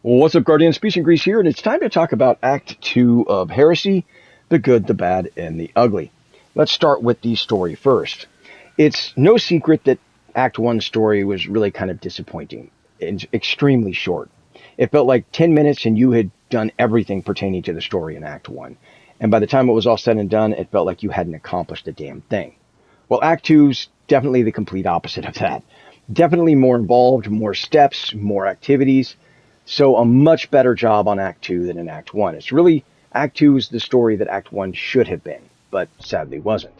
Well, what's up, Guardians? Peace and Grease here, and it's time to talk about Act 2 of Heresy, the Good, the Bad, and the Ugly. Let's start with the story first. It's no secret that Act 1's story was really kind of disappointing and extremely short. It felt like 10 minutes and you had done everything pertaining to the story in Act 1. And by the time it was all said and done, it felt like you hadn't accomplished a damn thing. Well, Act Two's definitely the complete opposite of that. Definitely more involved, more steps, more activities. So a much better job on Act Two than in Act One. It's really Act Two is the story that Act One should have been, but sadly wasn't.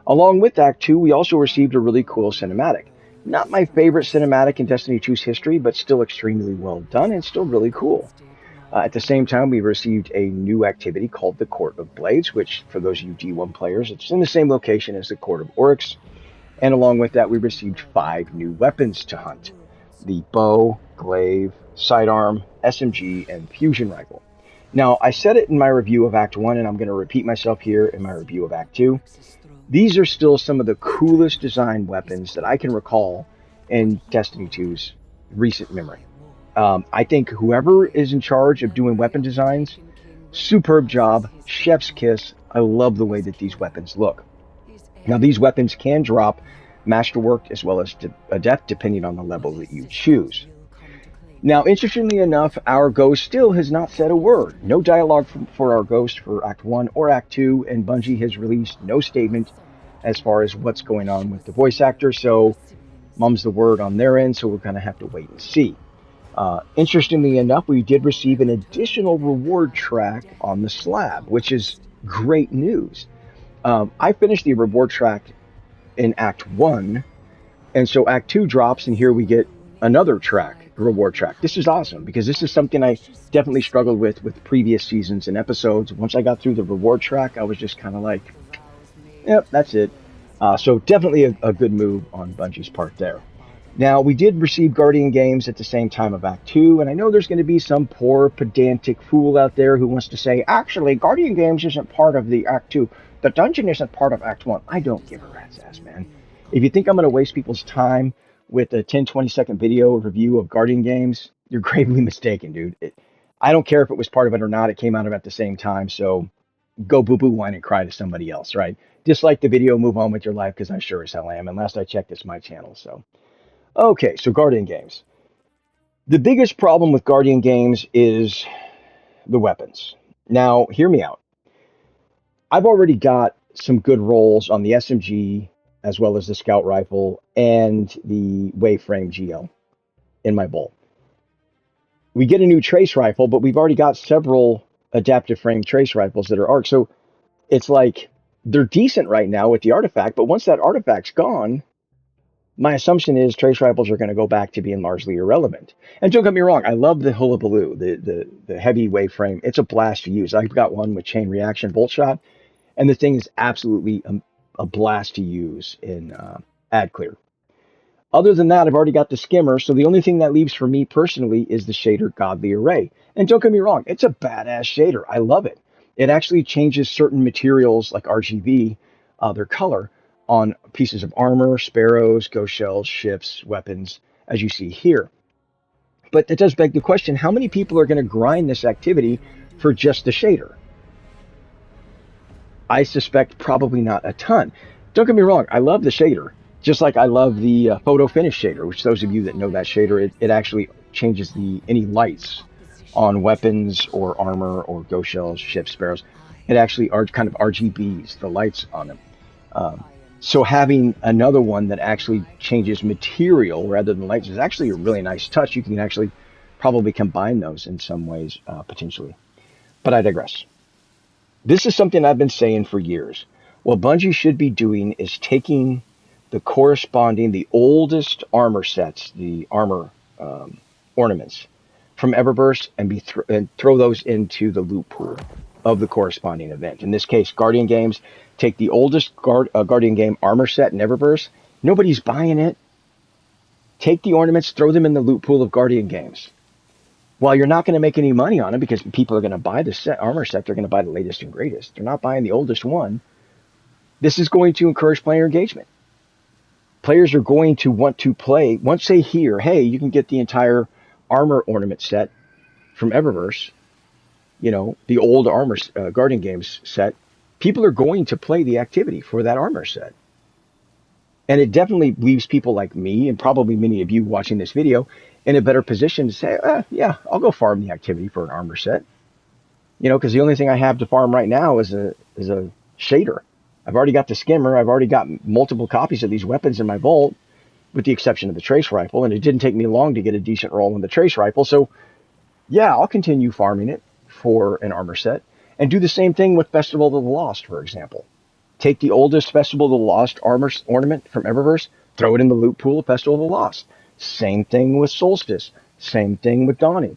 Along with Act Two, we also received a really cool cinematic. Not my favorite cinematic in Destiny 2's history, but still extremely well done and still really cool. At the same time, we received a new activity called the Court of Blades, which, for those of you D1 players, it's in the same location as the Court of Oryx. And along with that, we received 5 new weapons to hunt: the bow, glaive, sidearm, SMG, and fusion rifle. Now, I said it in my review of Act 1, and I'm going to repeat myself here in my review of Act 2. These are still some of the coolest designed weapons that I can recall in Destiny 2's recent memory. I think whoever is in charge of doing weapon designs, superb job, chef's kiss. I love the way that these weapons look. Now, these weapons can drop masterwork as well as adept, depending on the level that you choose. Now, interestingly enough, our ghost still has not said a word. No dialogue for our ghost for Act 1 or Act 2, and Bungie has released no statement as far as what's going on with the voice actor, so mum's the word on their end, so we're going to have to wait and see. Interestingly enough, we did receive an additional reward track on the slab, which is great news. I finished the reward track in Act 1, and so Act 2 drops, and here we get another track, reward track. This is awesome, because this is something I definitely struggled with previous seasons and episodes. Once I got through the reward track, I was just kind of like, yep, that's it. So definitely a good move on Bungie's part there. Now, we did receive Guardian Games at the same time of Act 2, and I know there's going to be some poor, pedantic fool out there who wants to say, actually, Guardian Games isn't part of the Act 2. The dungeon isn't part of Act 1. I don't give a rat's ass, man. If you think I'm going to waste people's time with a 10, 20-second video review of Guardian Games, you're gravely mistaken, dude. I don't care if it was part of it or not. It came out at the same time, so go boo-boo, whine, and cry to somebody else, right? Dislike the video, move on with your life, because I sure as hell am. And last I checked, it's my channel, so... Okay, so Guardian Games. The biggest problem with Guardian Games is the weapons. Now, hear me out. I've already got some good rolls on the SMG, as well as the Scout Rifle, and the Waveframe GL in my bowl. We get a new Trace Rifle, but we've already got several Adaptive Frame Trace Rifles that are ARC, so it's like, they're decent right now with the artifact, but once that artifact's gone, my assumption is trace rifles are going to go back to being largely irrelevant. And don't get me wrong, I love the Hullabaloo, the heavy wave frame. It's a blast to use. I've got one with chain reaction bolt shot, and the thing is absolutely a blast to use in ad clear. Other than that, I've already got the skimmer, so the only thing that leaves for me personally is the shader Godly Array. And don't get me wrong, it's a badass shader. I love it. It actually changes certain materials like RGB, their color, on pieces of armor, sparrows, ghost shells, ships, weapons, as you see here. But that does beg the question, how many people are going to grind this activity for just the shader? I suspect probably not a ton. Don't get me wrong, I love the shader, just like I love the photo finish shader, which those of you that know that shader, it actually changes any lights on weapons or armor or ghost shells, ships, sparrows. It actually are kind of RGBs, the lights on them. So having another one that actually changes material rather than lights is actually a really nice touch. You can actually probably combine those in some ways, potentially. But I digress. This is something I've been saying for years. What Bungie should be doing is taking the oldest armor sets, the armor ornaments from Everburst and throw those into the loot pool of the corresponding event. In this case, Guardian Games, take the oldest Guardian Game armor set in Eververse. Nobody's buying it. Take the ornaments, throw them in the loot pool of Guardian Games. While you're not going to make any money on it because people are going to buy the armor set, they're going to buy the latest and greatest. They're not buying the oldest one. This is going to encourage player engagement. Players are going to want to play. Once they hear, hey, you can get the entire armor ornament set from Eververse, the old armor Guardian Games set, people are going to play the activity for that armor set. And it definitely leaves people like me, and probably many of you watching this video, in a better position to say, yeah, I'll go farm the activity for an armor set. Because the only thing I have to farm right now is a shader. I've already got the skimmer. I've already got multiple copies of these weapons in my vault, with the exception of the trace rifle, and it didn't take me long to get a decent roll on the trace rifle. So yeah, I'll continue farming it for an armor set, and do the same thing with Festival of the Lost, for example. Take the oldest Festival of the Lost armor ornament from Eververse, throw it in the loot pool of Festival of the Lost. Same thing with Solstice. Same thing with Dawning.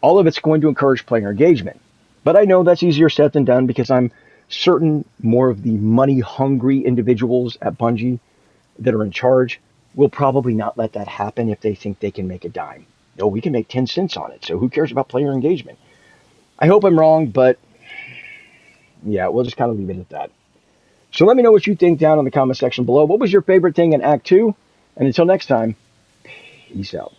All of it's going to encourage player engagement. But I know that's easier said than done, because I'm certain more of the money-hungry individuals at Bungie that are in charge will probably not let that happen if they think they can make a dime. No, we can make 10 cents on it, so who cares about player engagement? I hope I'm wrong, but yeah, we'll just kind of leave it at that. So let me know what you think down in the comment section below. What was your favorite thing in Act 2? And until next time, peace out.